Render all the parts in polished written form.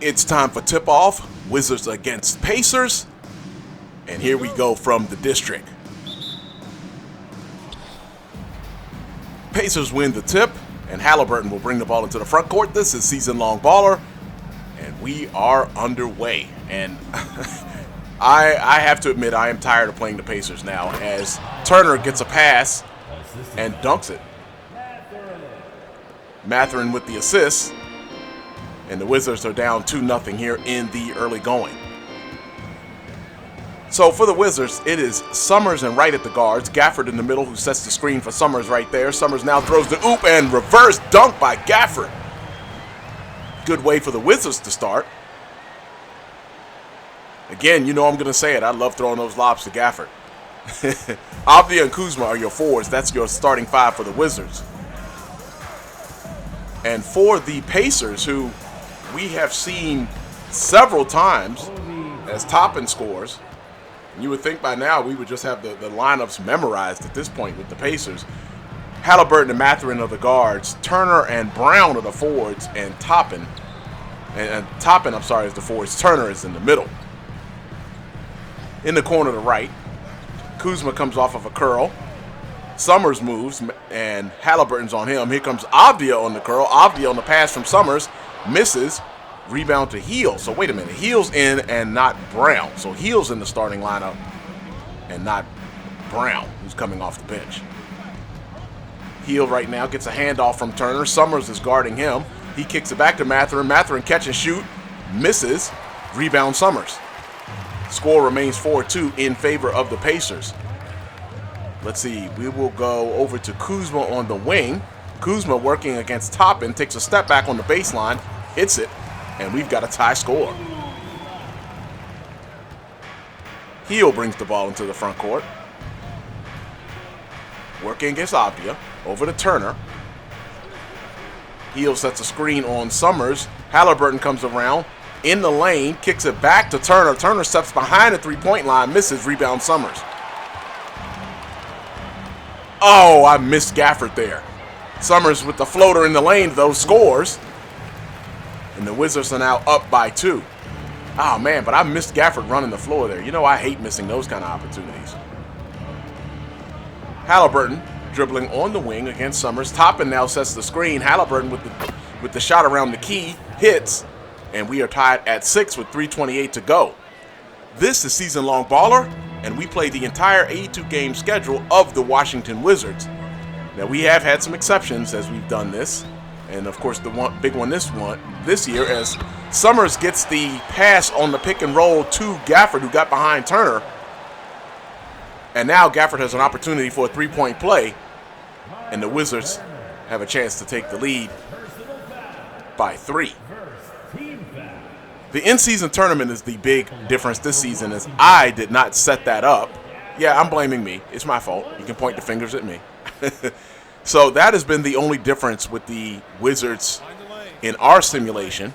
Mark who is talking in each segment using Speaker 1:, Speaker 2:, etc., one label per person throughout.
Speaker 1: It's time for tip-off, Wizards against Pacers. And here we go from the district. Pacers win the tip, and Halliburton will bring the ball into the front court. This is SeasonLongBaller, and we are underway. And I have to admit, I am tired of playing the Pacers now, as Turner gets a pass and dunks it. Mathurin with the assist, and the Wizards are down 2-0 here in the early going. So for the Wizards, it is Summerz and Wright at the guards. Gafford in the middle, who sets the screen for Summerz right there. Summerz now throws the oop, and reverse dunk by Gafford. Good way for the Wizards to start. Again, you know I'm going to say it. I love throwing those lobs to Gafford. Avdia and Kuzma are your forwards. That's your starting five for the Wizards. And for the Pacers, who we have seen several times as Toppin scores, you would think by now we would just have the lineups memorized at this point with the Pacers. Halliburton and Mathurin are the guards. Turner and Brown are the forwards, and Toppin, is the forwards. Turner is in the middle. In the corner to the right, Kuzma comes off of a curl. Summerz moves, and Halliburton's on him. Here comes Avdia on the curl. Avdia on the pass from Summerz. Misses. Rebound to Heel. So wait a minute. Heel's in and not Brown. So Heel's in the starting lineup and not Brown, who's coming off the bench. Heel right now gets a handoff from Turner. Summerz is guarding him. He kicks it back to Mathurin. Mathurin catch and shoot. Misses. Rebound Summerz. Score remains 4-2 in favor of the Pacers. Let's see. We will go over to Kuzma on the wing. Kuzma working against Toppin. Takes a step back on the baseline. Hits it. And we've got a tie score. Heel brings the ball into the front court. Working against Avdia. Over to Turner. Heel sets a screen on Summerz. Halliburton comes around. In the lane. Kicks it back to Turner. Turner steps behind the three-point line. Misses. Rebound Summerz. Oh, I missed Gafford there. Summerz with the floater in the lane, though, scores. And the Wizards are now up by 2. Oh, man, but I missed Gafford running the floor there. You know, I hate missing those kind of opportunities. Halliburton dribbling on the wing against Summerz. Toppin now sets the screen. Halliburton with the shot around the key. Hits. And we are tied at 6 with 3:28 to go. This is SeasonLongBaller, and we play the entire 82-game schedule of the Washington Wizards. Now, we have had some exceptions as we've done this. And, of course, the big one this year, as Summerz gets the pass on the pick and roll to Gafford, who got behind Turner. And now Gafford has an opportunity for a three-point play, and the Wizards have a chance to take the lead by 3. The in-season tournament is the big difference this season, as I did not set that up. Yeah, I'm blaming me. It's my fault. You can point the fingers at me. So that has been the only difference with the Wizards in our simulation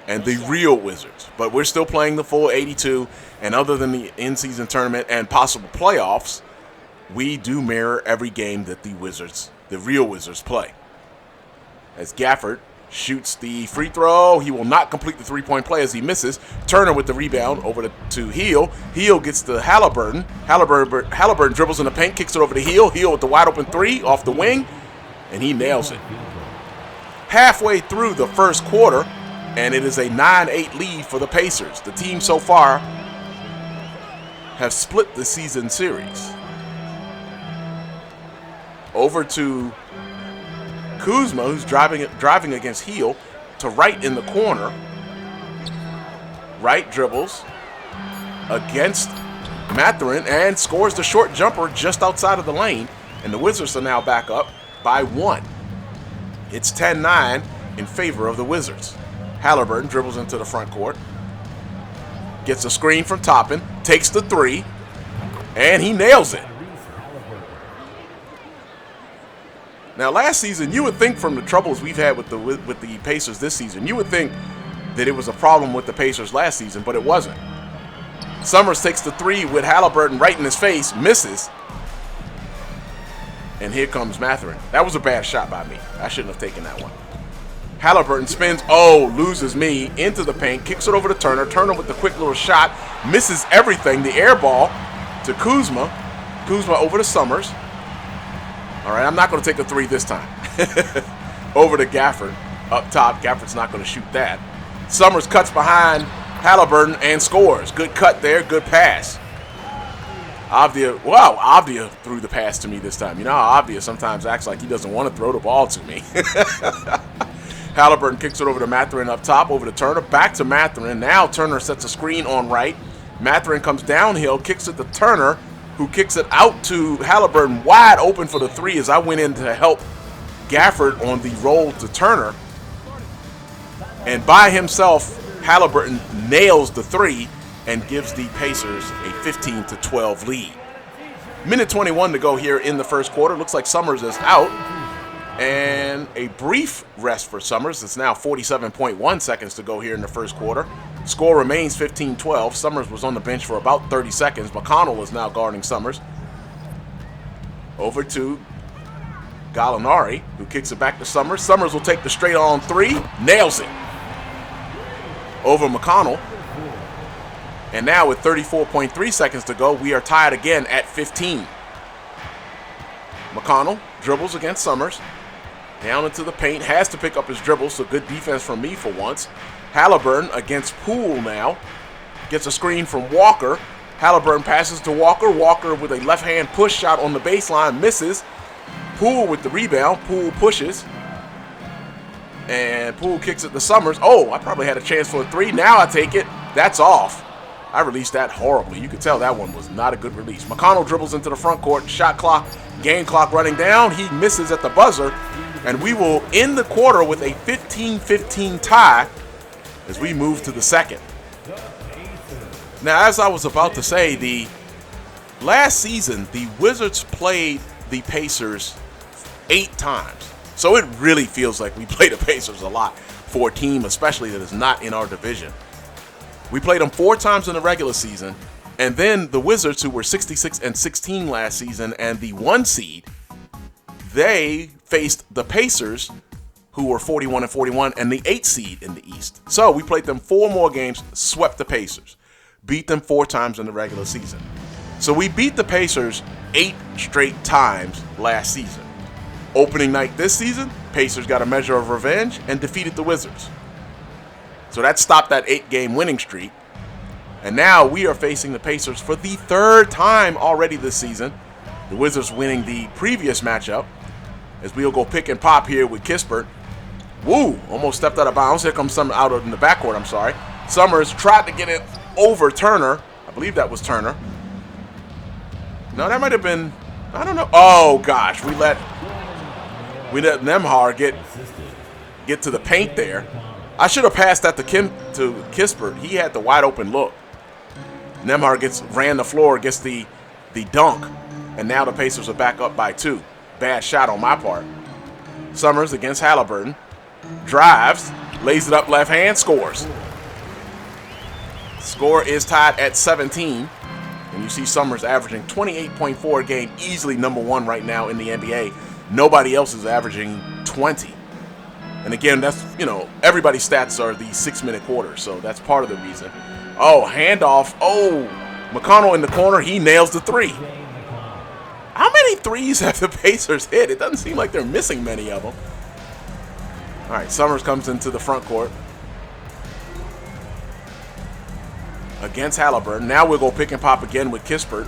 Speaker 1: and the real Wizards. But we're still playing the full 82, and other than the in-season tournament and possible playoffs, we do mirror every game that the real Wizards play. As Gafford shoots the free throw, he will not complete the three-point play as he misses. Turner with the rebound over to Heel. Heel gets to Halliburton. Halliburton dribbles in the paint, kicks it over to Heel. Heel with the wide-open three off the wing, and he nails it. Halfway through the first quarter, and it is a 9-8 lead for the Pacers. The team so far have split the season series. Over to Kuzma, who's driving against Heel, to Wright in the corner. Wright dribbles against Mathurin and scores the short jumper just outside of the lane. And the Wizards are now back up by 1. It's 10-9 in favor of the Wizards. Halliburton dribbles into the front court. Gets a screen from Toppin. Takes the 3. And he nails it. Now, last season, you would think from the troubles we've had with the Pacers this season, you would think that it was a problem with the Pacers last season, but it wasn't. Summerz takes the 3 with Halliburton right in his face, misses. And here comes Mathurin. That was a bad shot by me. I shouldn't have taken that one. Halliburton spins, oh, loses me into the paint, kicks it over to Turner. Turner with the quick little shot, misses everything. The air ball to Kuzma. Kuzma over to Summerz. All right, I'm not going to take a three this time. Over to Gafford up top. Gafford's not going to shoot that. Summerz cuts behind Halliburton and scores. Good cut there, good pass. Avdia threw the pass to me this time. You know how Avdia sometimes acts like he doesn't want to throw the ball to me. Halliburton kicks it over to Mathurin up top, over to Turner, back to Mathurin. Now Turner sets a screen on right. Mathurin comes downhill, kicks it to Turner, who kicks it out to Halliburton, wide open for the three as I went in to help Gafford on the roll to Turner. And by himself, Halliburton nails the three and gives the Pacers a 15-12 lead. Minute 21 to go here in the first quarter. Looks like Summerz is out. And a brief rest for Summerz. It's now 47.1 seconds to go here in the first quarter. Score remains 15-12. Summerz was on the bench for about 30 seconds. McConnell is now guarding Summerz. Over to Gallinari, who kicks it back to Summerz. Summerz will take the straight-on three. Nails it. Over McConnell. And now with 34.3 seconds to go, we are tied again at 15. McConnell dribbles against Summerz. Down into the paint, has to pick up his dribble, so good defense from me for once. Halliburton against Poole now. Gets a screen from Walker. Halliburton passes to Walker. Walker with a left-hand push shot on the baseline, misses. Poole with the rebound. Poole pushes. And Poole kicks it to Summerz. Oh, I probably had a chance for a three. Now I take it. That's off. I released that horribly. You could tell that one was not a good release. McConnell dribbles into the front court. Shot clock, game clock running down. He misses at the buzzer. And we will end the quarter with a 15-15 tie as we move to the second. Now, as I was about to say, the last season, the Wizards played the Pacers 8 times. So it really feels like we play the Pacers a lot for a team, especially that is not in our division. We played them 4 times in the regular season, and then the Wizards, who were 66-16 last season and the 1 seed, they faced the Pacers, who were 41-41 and the 8 seed in the East. So we played them 4 more games, swept the Pacers, beat them 4 times in the regular season. So we beat the Pacers 8 straight times last season. Opening night this season, Pacers got a measure of revenge and defeated the Wizards. So that stopped that 8-game winning streak. And now we are facing the Pacers for the 3rd time already this season. The Wizards winning the previous matchup. As we'll go pick and pop here with Kispert. Woo! Almost stepped out of bounds. Here comes Summerz out in the backcourt, I'm sorry. Summerz tried to get it over Turner. I believe that was Turner. No, that might have been, I don't know. Oh, gosh. We let Nembhard get to the paint there. I should have passed that to Kispert. He had the wide open look. Nembhard ran the floor, gets the dunk, and now the Pacers are back up by 2. Bad shot on my part. Summerz against Halliburton. Drives, lays it up left hand, scores. Score is tied at 17. And you see Summerz averaging 28.4 a game, easily number 1 right now in the NBA. Nobody else is averaging 20. And again, that's, everybody's stats are the 6-minute quarters, so that's part of the reason. Oh, handoff. Oh, McConnell in the corner. He nails the 3. How many threes have the Pacers hit? It doesn't seem like they're missing many of them. All right, Summerz comes into the front court against Halliburton. Now we'll go pick and pop again with Kispert.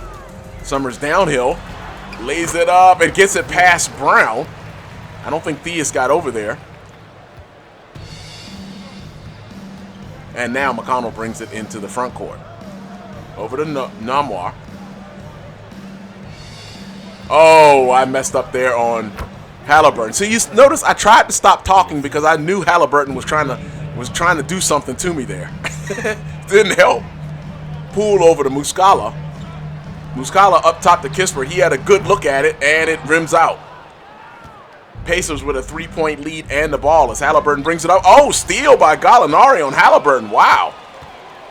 Speaker 1: Summerz downhill, lays it up and gets it past Brown. I don't think Theus got over there. And now McConnell brings it into the front court. Over to Namwar. Oh, I messed up there on Halliburton. So you notice I tried to stop talking because I knew Halliburton was trying to do something to me there. Didn't help. Poole over to Muscala. Muscala up top to Kispert. He had a good look at it, and it rims out. Pacers with a 3-point lead and the ball as Halliburton brings it up. Oh, steal by Gallinari on Halliburton. Wow.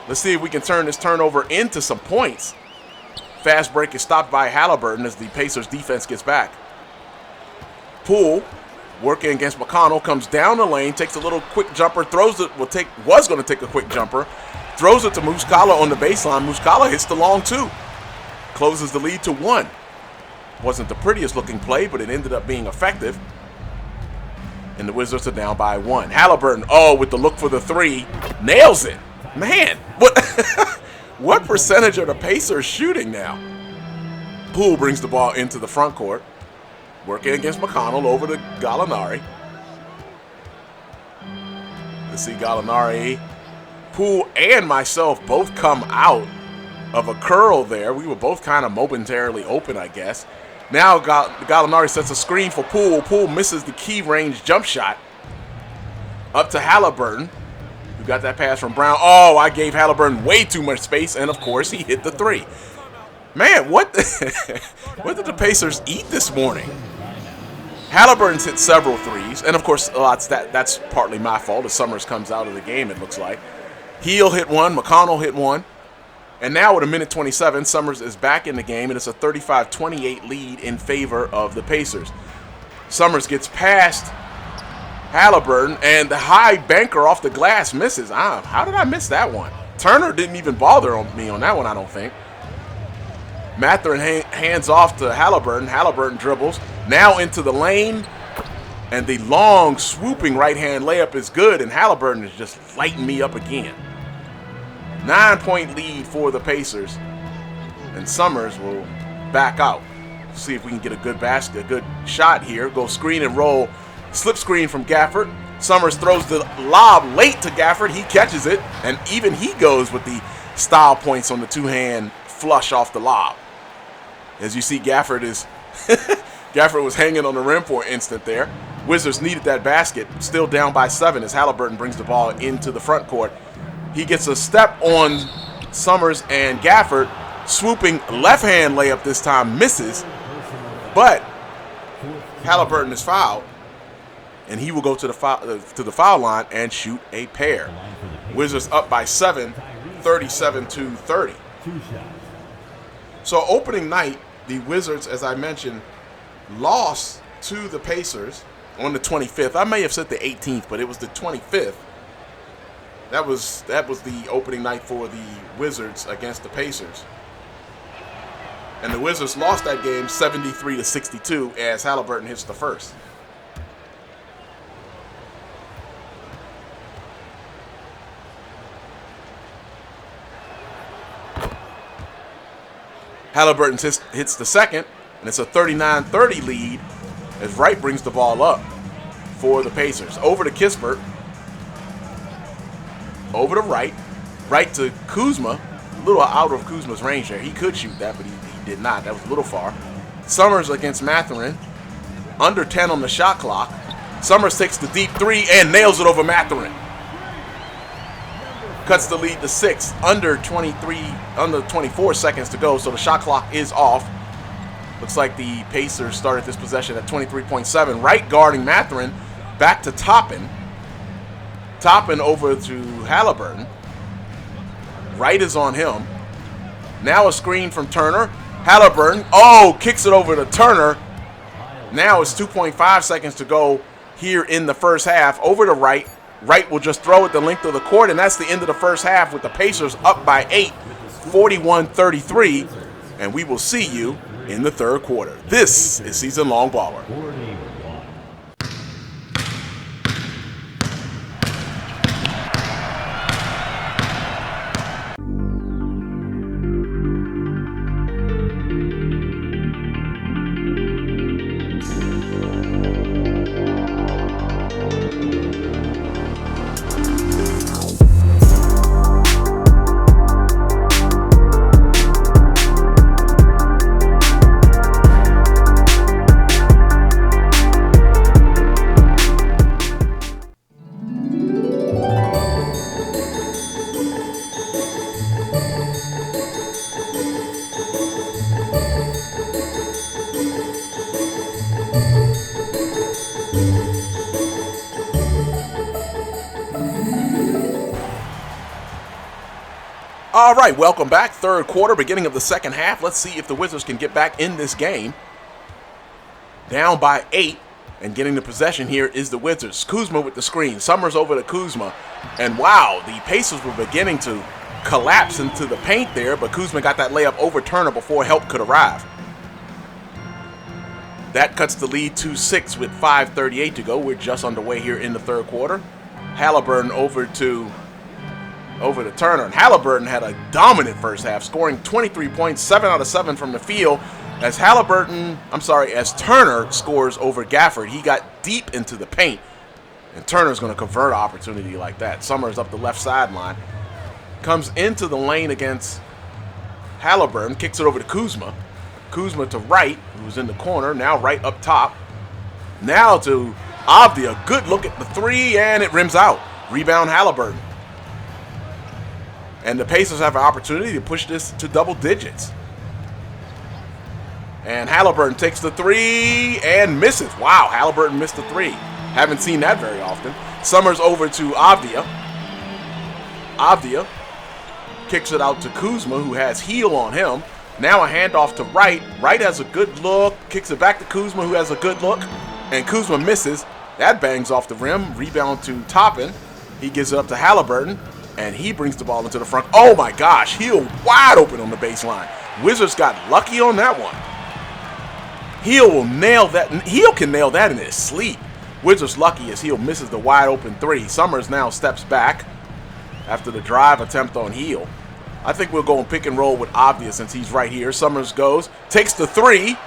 Speaker 1: Let's see if we can turn this turnover into some points. Fast break is stopped by Halliburton as the Pacers defense gets back. Poole Working against McConnell, comes down the lane, takes a little quick jumper, throws it, was going to take a quick jumper, throws it to Muscala on the baseline. Muscala hits the long two, closes the lead to 1. Wasn't the prettiest looking play, but it ended up being effective. And the Wizards are down by 1. Halliburton, with the look for the 3, nails it. Man, what what percentage are the Pacers shooting now? Poole brings the ball into the front court. Working against McConnell over to Gallinari. Let's see Gallinari. Poole and myself both come out of a curl there. We were both kind of momentarily open, I guess. Now Gallinari sets a screen for Poole. Poole misses the key range jump shot. Up to Halliburton, who got that pass from Brown. I gave Halliburton way too much space, and of course he hit the 3. Man, what did the Pacers eat this morning? Halliburton's hit several threes, and of course that's partly my fault as Summerz comes out of the game, it looks like. Heel hit 1, McConnell hit 1, and now with a minute 27, Summerz is back in the game, and it's a 35-28 lead in favor of the Pacers. Summerz gets past Halliburton, and the high banker off the glass misses. How did I miss that one? Turner didn't even bother me on that one, I don't think. Mathurin hands off to Halliburton. Halliburton dribbles. Now into the lane. And the long, swooping right-hand layup is good. And Halliburton is just lighting me up again. 9-point lead for the Pacers. And Summerz will back out. See if we can get a good basket, a good shot here. Go screen and roll. Slip screen from Gafford. Summerz throws the lob late to Gafford. He catches it. And even he goes with the style points on the two-hand flush off the lob. As you see, Gafford was hanging on the rim for an instant there. Wizards needed that basket, still down by 7 as Halliburton brings the ball into the front court. He gets a step on Summerz and Gafford. Swooping left-hand layup this time misses, but Halliburton is fouled, and he will go to the foul line and shoot a pair. Wizards up by 7, 37-30. So opening night, the Wizards, as I mentioned, lost to the Pacers on the 25th. I may have said the 18th, but it was the 25th. That was the opening night for the Wizards against the Pacers. And the Wizards lost that game 73-62 as Halliburton hits the first. Halliburton hits the second, and it's a 39-30 lead as Wright brings the ball up for the Pacers. Over to Kispert. Over to Wright. Wright to Kuzma. A little out of Kuzma's range there. He could shoot that, but he did not. That was a little far. Summerz against Mathurin. Under 10 on the shot clock. Summerz takes the deep 3 and nails it over Mathurin. Cuts the lead to 6, under 24 seconds to go, so the shot clock is off. Looks like the Pacers started this possession at 23.7. Wright guarding Mathurin, back to Toppin. Toppin over to Halliburton. Wright is on him. Now a screen from Turner. Halliburton, kicks it over to Turner. Now it's 2.5 seconds to go here in the first half. Over to Wright. Wright will just throw it the length of the court, and that's the end of the first half with the Pacers up by 8, 41-33, and we will see you in the third quarter. This is Season Long Baller. All right, welcome back. Third quarter, beginning of the second half. Let's see if the Wizards can get back in this game. Down by 8, And getting the possession here is the Wizards. Kuzma with the screen. Summerz over to Kuzma. And wow, the Pacers were beginning to collapse into the paint there, but Kuzma got that layup over Turner before help could arrive. That cuts the lead to 6 with 5:38 to go. We're just underway here in the third quarter. Halliburton over to Turner. And Halliburton had a dominant first half, scoring 23 points, 7 out of 7 from the field. As Turner scores over Gafford. He got deep into the paint, and Turner's going to convert an opportunity like that. Summerz up the left sideline. Comes into the lane against Halliburton, kicks it over to Kuzma. Kuzma to Wright, who's in the corner, now right up top. Now to Avdia, good look at the three, and it rims out. Rebound Halliburton. And the Pacers have an opportunity to push this to double digits. And Halliburton takes the three and misses. Wow, Halliburton missed the three. Haven't seen that very often. Summerz over to Avdia. Avdia kicks it out to Kuzma, who has heel on him. Now a handoff to Wright. Wright has a good look. Kicks it back to Kuzma, who has a good look. And Kuzma misses. That bangs off the rim. Rebound to Toppin. He gives it up to Halliburton. And he brings the ball into the front. Oh my gosh, heel wide open on the baseline. Wizards got lucky on that one. Heel will nail that. Heel can nail that in his sleep. Wizards lucky as Heel misses the wide open three. Summerz now steps back after the drive attempt on Heel. I think we'll go and pick and roll with Avdia since he's right here. Summerz goes, takes the three,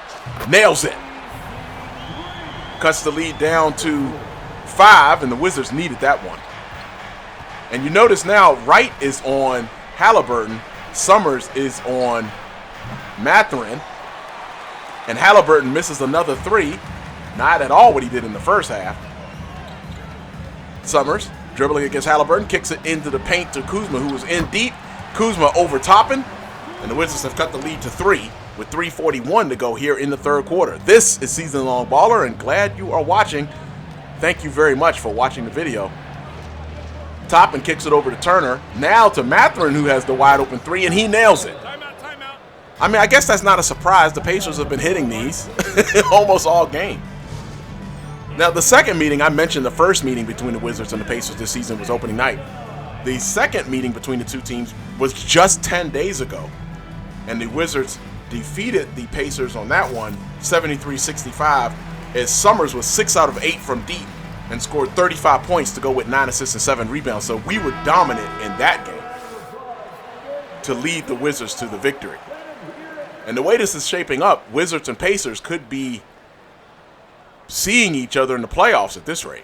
Speaker 1: nails it. Cuts the lead down to 5, and the Wizards needed that one. And you notice now Wright is on Halliburton. Summerz is on Mathurin. And Halliburton misses another three. Not at all what he did in the first half. Summerz dribbling against Halliburton, kicks it into the paint to Kuzma, who was in deep. Kuzma over Toppin, and the Wizards have cut the lead to 3 with 3:41 to go here in the third quarter. This is Season Long Baller, and glad you are watching. Thank you very much for watching the video. Toppin kicks it over to Turner. Now to Mathurin, who has the wide open three, and he nails it. I mean, I guess that's not a surprise. The Pacers have been hitting these almost all game. Now, the second meeting, I mentioned the first meeting between the Wizards and the Pacers this season was opening night. The second meeting between the two teams was just 10 days ago. And the Wizards defeated the Pacers on that one, 73-65, as Summerz was 6 out of 8 from deep and scored 35 points to go with 9 assists and 7 rebounds. So we were dominant in that game to lead the Wizards to the victory. And the way this is shaping up, Wizards and Pacers could be seeing each other in the playoffs at this rate.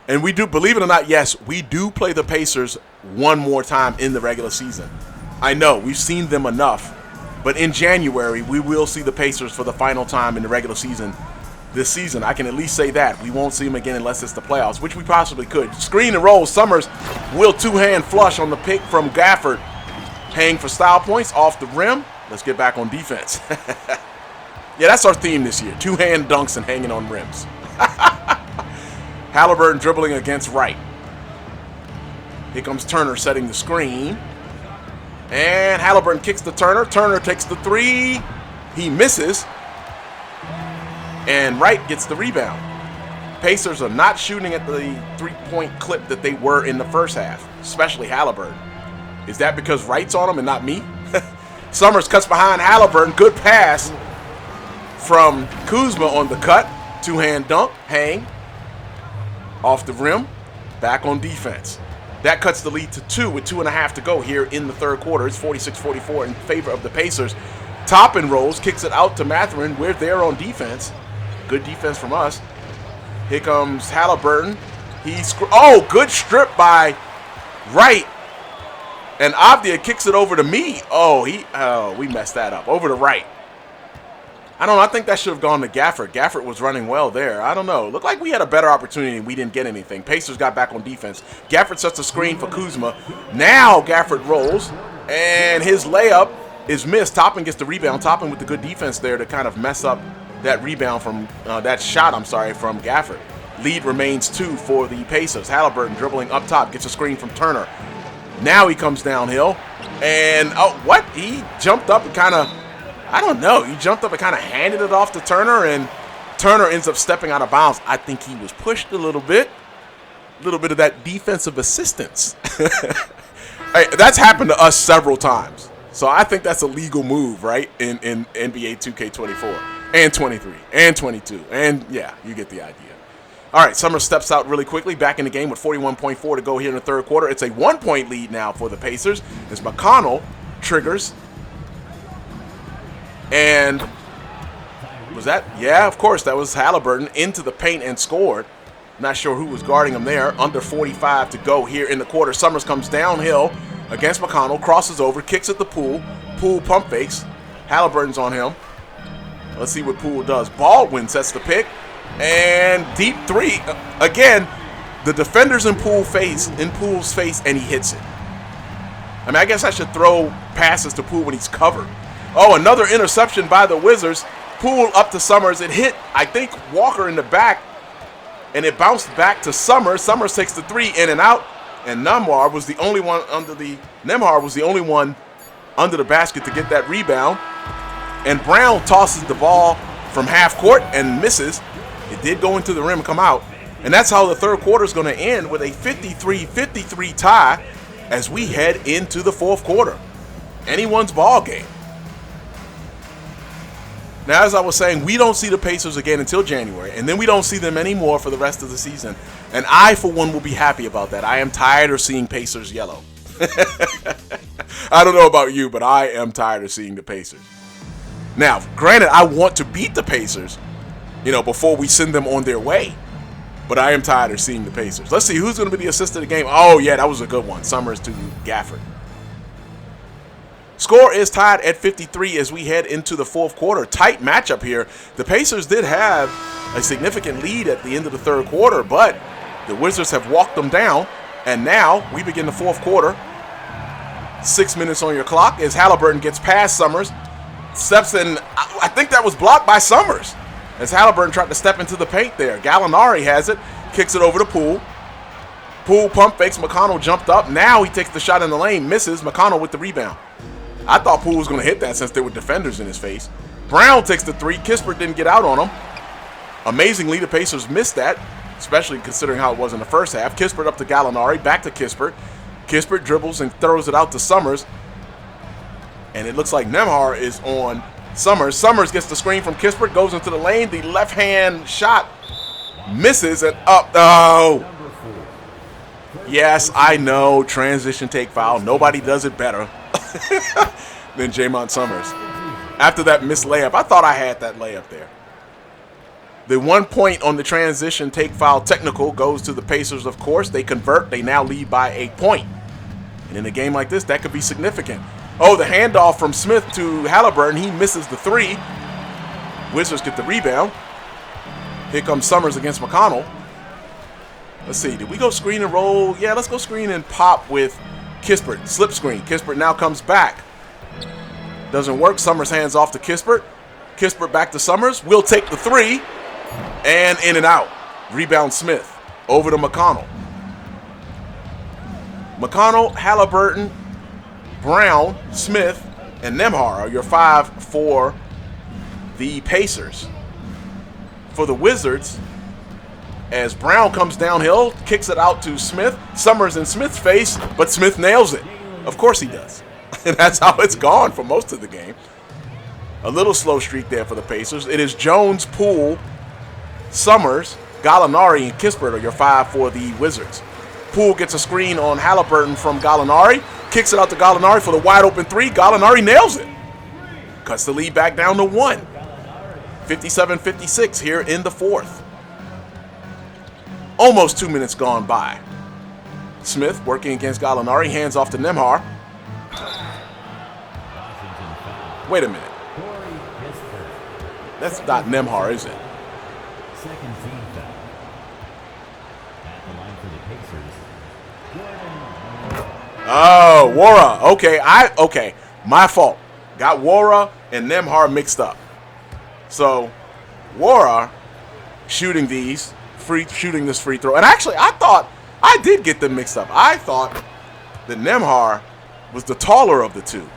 Speaker 1: And we do, believe it or not, yes, we do play the Pacers one more time in the regular season. I know, we've seen them enough. But in January, we will see the Pacers for the final time in the regular season this season. I can at least say that. We won't see them again unless it's the playoffs, which we possibly could. Screen and roll. Summerz will two-hand flush on the pick from Gafford. Hang for style points off the rim. Let's get back on defense. Yeah, that's our theme this year. Two-hand dunks and hanging on rims. Halliburton dribbling against Wright. Here comes Turner setting the screen. And Halliburton kicks to Turner. Turner takes the three. He misses. And Wright gets the rebound. Pacers are not shooting at the three-point clip that they were in the first half, especially Halliburton. Is that because Wright's on him and not me? Summerz cuts behind Halliburton. Good pass from Kuzma on the cut. Two-hand dunk. Hang. Off the rim. Back on defense. That cuts the lead to 2 with 2.5 to go here in the third quarter. It's 46-44 in favor of the Pacers. Toppin rolls. Kicks it out to Mathurin. We're there on defense. Good defense from us. Here comes Halliburton. Oh, good strip by Wright. And Avdia kicks it over to me. Oh, we messed that up. Over to Wright. I don't know. I think that should have gone to Gafford. Gafford was running well there. I don't know. Looked like we had a better opportunity and we didn't get anything. Pacers got back on defense. Gafford sets the screen for Kuzma. Now Gafford rolls, and his layup is missed. Toppin gets the rebound. Toppin with the good defense there to kind of mess up that rebound from that shot, from Gafford. Lead remains 2 for the Pacers. Halliburton dribbling up top, gets a screen from Turner. Now he comes downhill, and he jumped up and kind of, I don't know. He jumped up and kind of handed it off to Turner, and Turner ends up stepping out of bounds. I think he was pushed a little bit. A little bit of that defensive assistance. Hey, that's happened to us several times. So I think that's a legal move, right, in NBA 2K24 and 23 and 22. And, yeah, you get the idea. All right, Summerz steps out really quickly, back in the game with 41.4 to go here in the third quarter. It's a 1-point lead now for the Pacers as McConnell triggers. And was that? Yeah, of course, that was Halliburton into the paint and scored. Not sure who was guarding him there. Under 45 to go here in the quarter. Summerz comes downhill against McConnell, crosses over, kicks at the Poole. Poole pump fakes. Halliburton's on him. Let's see what Poole does. Baldwin sets the pick. And deep three. Again, the defender's in Poole's face, and he hits it. I mean, I guess I should throw passes to Poole when he's covered. Oh, another interception by the Wizards. Poole up to Summerz. It hit, I think, Walker in the back, and it bounced back to Summerz. Summerz takes the three in and out, and Nembhard was the only one under the basket to get that rebound. And Brown tosses the ball from half court and misses. It did go into the rim and come out. And that's how the third quarter is going to end, with a 53-53 tie as we head into the fourth quarter. Anyone's ball game. Now, as I was saying, we don't see the Pacers again until January, and then we don't see them anymore for the rest of the season. And I, for one, will be happy about that. I am tired of seeing Pacers yellow. I don't know about you, but I am tired of seeing the Pacers. Now, granted, I want to beat the Pacers, before we send them on their way. But I am tired of seeing the Pacers. Let's see who's going to be the assist of the game. Oh, yeah, that was a good one. Summerz to Gafford. Score is tied at 53 as we head into the fourth quarter. Tight matchup here. The Pacers did have a significant lead at the end of the third quarter, but the Wizards have walked them down. And now we begin the fourth quarter. 6 minutes on your clock as Halliburton gets past Summerz. Steps in. I think that was blocked by Summerz as Halliburton tried to step into the paint there. Gallinari has it. Kicks it over to Poole. Poole pump fakes. McConnell jumped up. Now he takes the shot in the lane. Misses. McConnell with the rebound. I thought Poole was going to hit that since there were defenders in his face. Brown takes the three. Kispert didn't get out on him. Amazingly, the Pacers missed that, especially considering how it was in the first half. Kispert up to Gallinari. Back to Kispert. Kispert dribbles and throws it out to Summerz. And it looks like Nembhard is on Summerz. Summerz gets the screen from Kispert. Goes into the lane. The left-hand shot misses and up. Oh. Yes, I know. Transition take foul. Nobody does it better than Jaymont Summerz. After that missed layup, I thought I had that layup there. The 1 point on the transition take foul technical goes to the Pacers, of course. They convert. They now lead by 8 points. And in a game like this, that could be significant. Oh, the handoff from Smith to Halliburton. He misses the three. Wizards get the rebound. Here comes Summerz against McConnell. Let's see. Did we go screen and roll? Yeah, let's go screen and pop with Kispert. Slip screen. Kispert now comes back. Doesn't work. Summerz hands off to Kispert. Kispert back to Summerz. Will take the three. And in and out. Rebound Smith. Over to McConnell. McConnell, Halliburton, Brown, Smith, and Nembhard are your five for the Pacers. For the Wizards, as Brown comes downhill, kicks it out to Smith. Summerz in Smith's face, but Smith nails it. Of course he does. And that's how it's gone for most of the game. A little slow streak there for the Pacers. It is Jones, Poole, Summerz, Gallinari, and Kispert are your five for the Wizards. Poole gets a screen on Halliburton from Gallinari. Kicks it out to Gallinari for the wide open three. Gallinari nails it. Cuts the lead back down to 1. 57-56 here in the fourth. Almost 2 minutes gone by. Smith working against Gallinari. Hands off to Nembhard. Wait a minute. That's not Nembhard, is it?
Speaker 2: Second team foul. At the line for the Pacers.
Speaker 1: Oh, Wara. Okay, my fault. Got Wara and Nembhard mixed up. So, Wara shooting this free throw. And actually, I thought I did get them mixed up. I thought that Nembhard was the taller of the two.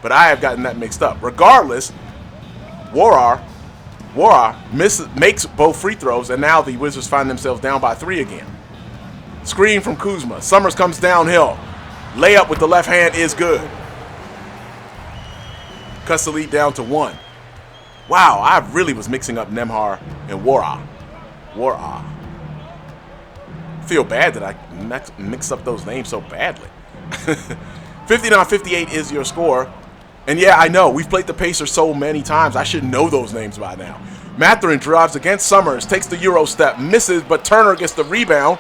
Speaker 1: but I have gotten that mixed up. Regardless, Wara makes both free throws, and now the Wizards find themselves down by 3 again. Screen from Kuzma. Summerz comes downhill. Layup with the left hand is good. Cuts the lead down to 1. Wow, I really was mixing up Nembhard and Wara. Feel bad that I mixed up those names so badly. 59-58 is your score. And yeah, I know, we've played the Pacers so many times, I should know those names by now. Mathurin drives against Summerz, takes the Euro step, misses, but Turner gets the rebound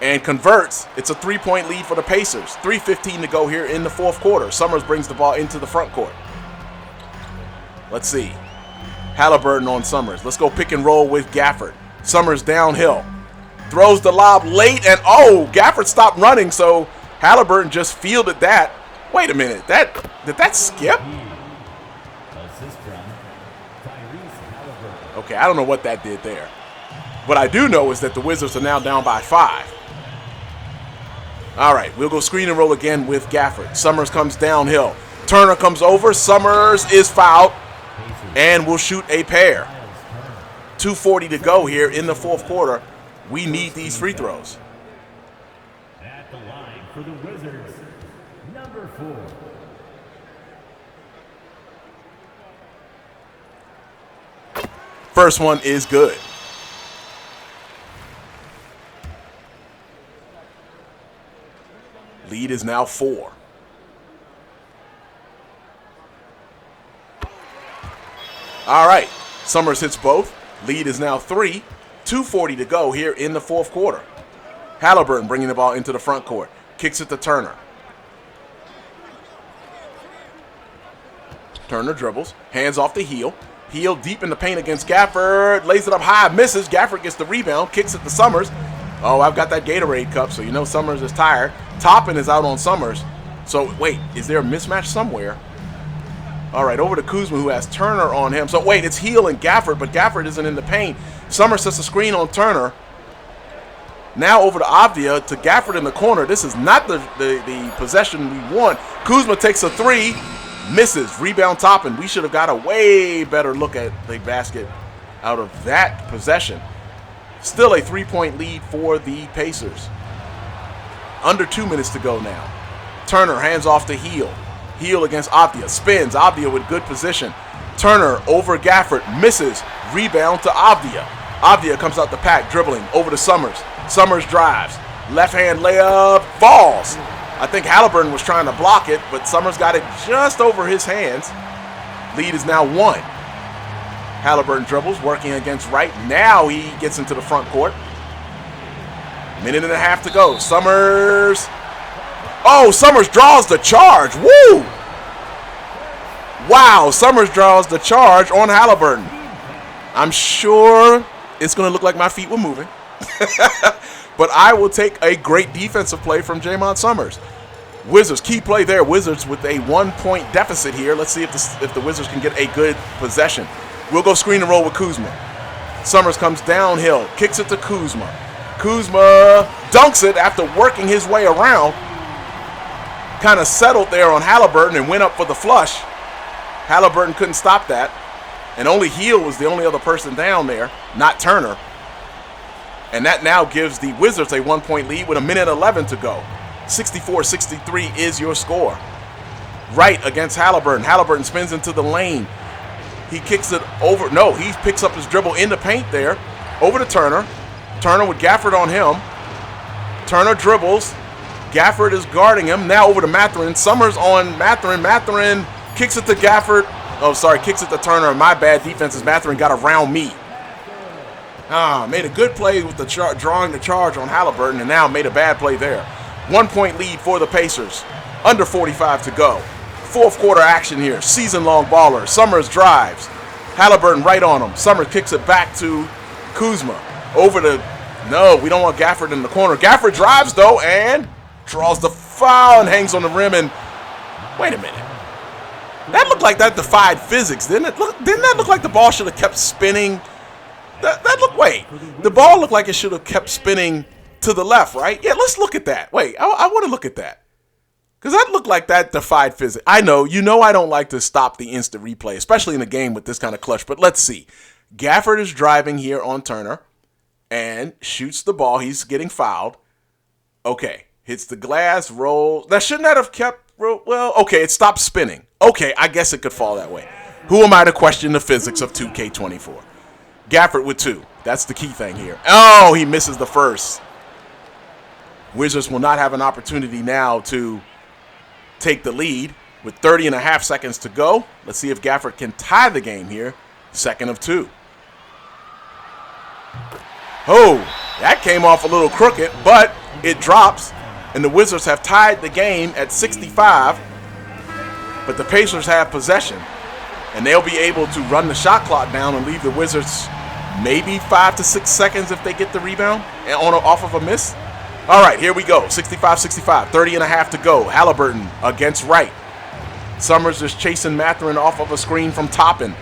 Speaker 1: and converts. It's a 3-point lead for the Pacers. 3:15 to go here in the fourth quarter. Summerz brings the ball into the front court. Let's see. Halliburton on Summerz. Let's go pick and roll with Gafford. Summerz downhill. Throws the lob late, and Gafford stopped running, so Halliburton just fielded that. Wait a minute, did that skip? Okay, I don't know what that did there. What I do know is that the Wizards are now down by 5. All right, we'll go screen and roll again with Gafford. Summerz comes downhill. Turner comes over. Summerz is fouled, and we'll shoot a pair. 2:40 to go here in the fourth quarter. We need these free throws.
Speaker 2: At the line for the Wizards, number 4.
Speaker 1: First one is good. Lead is now 4. All right, Summerz hits both. Lead is now 3. 2:40 to go here in the fourth quarter. Halliburton bringing the ball into the front court. Kicks it to Turner. Turner dribbles. Hands off the heel. Heel deep in the paint against Gafford. Lays it up high. Misses. Gafford gets the rebound. Kicks it to Summerz. Oh, I've got that Gatorade cup, so you know Summerz is tired. Toppin is out on Summerz. So, wait, is there a mismatch somewhere? All right, over to Kuzma, who has Turner on him. So, wait, it's Heel and Gafford, but Gafford isn't in the paint. Summerz sets a screen on Turner. Now over to Avdia, to Gafford in the corner. This is not the possession we want. Kuzma takes a 3, misses. Rebound Toppin. We should have got a way better look at the basket out of that possession. Still a 3-point lead for the Pacers. Under 2 minutes to go now. Turner hands off to Heel. Heel against Avdia. Spins. Avdia with good position. Turner over Gafford. Misses. Rebound to Avdia. Avdia comes out the pack, dribbling over to Summerz. Summerz drives. Left hand layup. Falls. I think Halliburton was trying to block it, but Summerz got it just over his hands. Lead is now 1. Halliburton dribbles, working against Wright. Now he gets into the front court. Minute and a half to go. Summerz. Oh, Summerz draws the charge. Woo! Wow, Summerz draws the charge on Halliburton. I'm sure it's going to look like my feet were moving. But I will take a great defensive play from Jaymont Summerz. Wizards, key play there. Wizards with a 1-point deficit here. Let's see if the Wizards can get a good possession. We'll go screen and roll with Kuzma. Summerz comes downhill, kicks it to Kuzma. Kuzma dunks it after working his way around. Kind of settled there on Halliburton and went up for the flush. Halliburton couldn't stop that. And only Heel was the only other person down there, not Turner. And that now gives the Wizards a 1-point lead with 1:11 to go. 64-63 is your score. Wright against Halliburton. Halliburton spins into the lane. He kicks it over. No, he picks up his dribble in the paint there. Over to Turner. Turner with Gafford on him. Turner dribbles. Gafford is guarding him. Now over to Mathurin. Summerz on Mathurin. Mathurin kicks it to Gafford. Oh, sorry, kicks it to Turner. My bad defense. Mathurin got around me. Made a good play with the drawing the charge on Halliburton, and now made a bad play there. 1-point lead for the Pacers. Under 45 to go. Fourth quarter action here. Season-long baller. Summerz drives. Halliburton right on him. Summerz kicks it back to Kuzma. Over to... No, we don't want Gafford in the corner. Gafford drives, though, and draws the foul and hangs on the rim. And wait a minute. That looked like that defied physics, didn't it? Didn't that look like the ball should have kept spinning? Wait. The ball looked like it should have kept spinning to the left, right? Yeah, let's look at that. Wait, I want to look at that. Because that looked like that defied physics. I know I don't like to stop the instant replay, especially in a game with this kind of clutch. But let's see. Gafford is driving here on Turner and shoots the ball. He's getting fouled. Okay. Hits the glass, rolls. That shouldn't that have kept, well, okay, it stopped spinning. Okay, I guess it could fall that way. Who am I to question the physics of 2K24? Gafford with 2. That's the key thing here. Oh, he misses the first. Wizards will not have an opportunity now to take the lead with 30.5 seconds to go. Let's see if Gafford can tie the game here. Second of 2. Oh, that came off a little crooked, but it drops. And the Wizards have tied the game at 65, but the Pacers have possession. And they'll be able to run the shot clock down and leave the Wizards maybe 5 to 6 seconds if they get the rebound and off of a miss. All right, here we go. 65-65, 30.5 to go. Halliburton against Wright. Summerz is chasing Mathurin off of a screen from Toppin.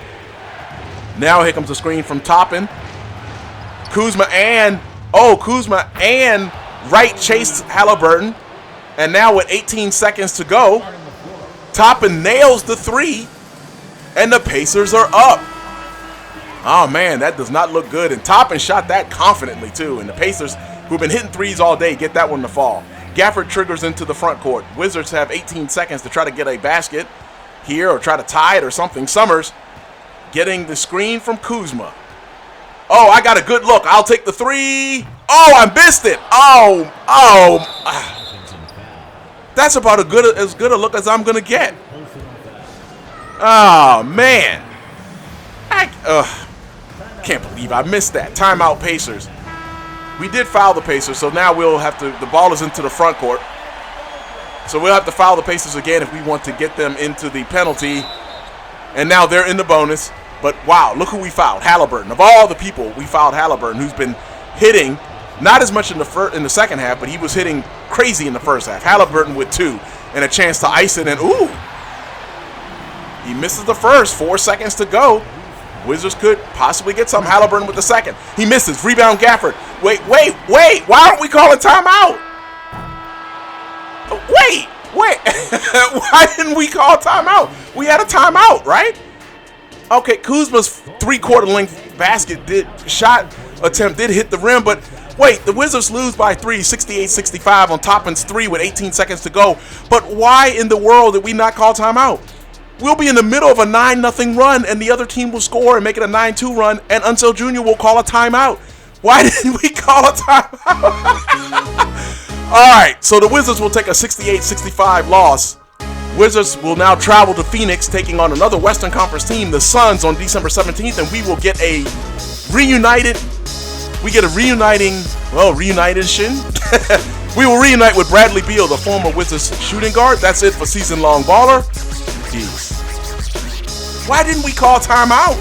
Speaker 1: Now here comes a screen from Toppin. Kuzma and Wright chased Halliburton, and now with 18 seconds to go, Toppin nails the 3, and the Pacers are up. Oh, man, that does not look good, and Toppin shot that confidently, too, and the Pacers, who've been hitting threes all day, get that one to fall. Gafford triggers into the front court. Wizards have 18 seconds to try to get a basket here or try to tie it or something. Summerz getting the screen from Kuzma. Oh, I got a good look. I'll take the 3. Oh, I missed it. Oh. That's about as good a look as I'm going to get. Oh, man. I can't believe I missed that. Timeout, Pacers. We did foul the Pacers, so now we'll have to, the ball is into the front court. So we'll have to foul the Pacers again if we want to get them into the penalty. And now they're in the bonus. But, wow, look who we fouled. Halliburton. Of all the people, we fouled Halliburton, who's been hitting, not as much in the second half, but he was hitting crazy in the first half. Halliburton with 2 and a chance to ice it, and ooh. He misses the first. 4 seconds to go. Wizards could possibly get some. Halliburton with the second. He misses. Rebound Gafford. Wait. Why aren't we calling timeout? Wait. Why didn't we call timeout? We had a timeout, right? Okay, Kuzma's 3/4 length basket shot attempt did hit the rim, but wait, the Wizards lose by 3, 68-65 on Toppin's 3 with 18 seconds to go. But why in the world did we not call timeout? We'll be in the middle of a 9-0 run, and the other team will score and make it a 9-2 run, and Unseld Jr. will call a timeout. Why didn't we call a timeout? All right, so the Wizards will take a 68-65 loss. Wizards will now travel to Phoenix, taking on another Western Conference team, the Suns, on December 17th, and we will get a reunited we will reunite with Bradley Beal, the former Wizards shooting guard. That's it for Season Long Baller. Peace. Why didn't we call timeout?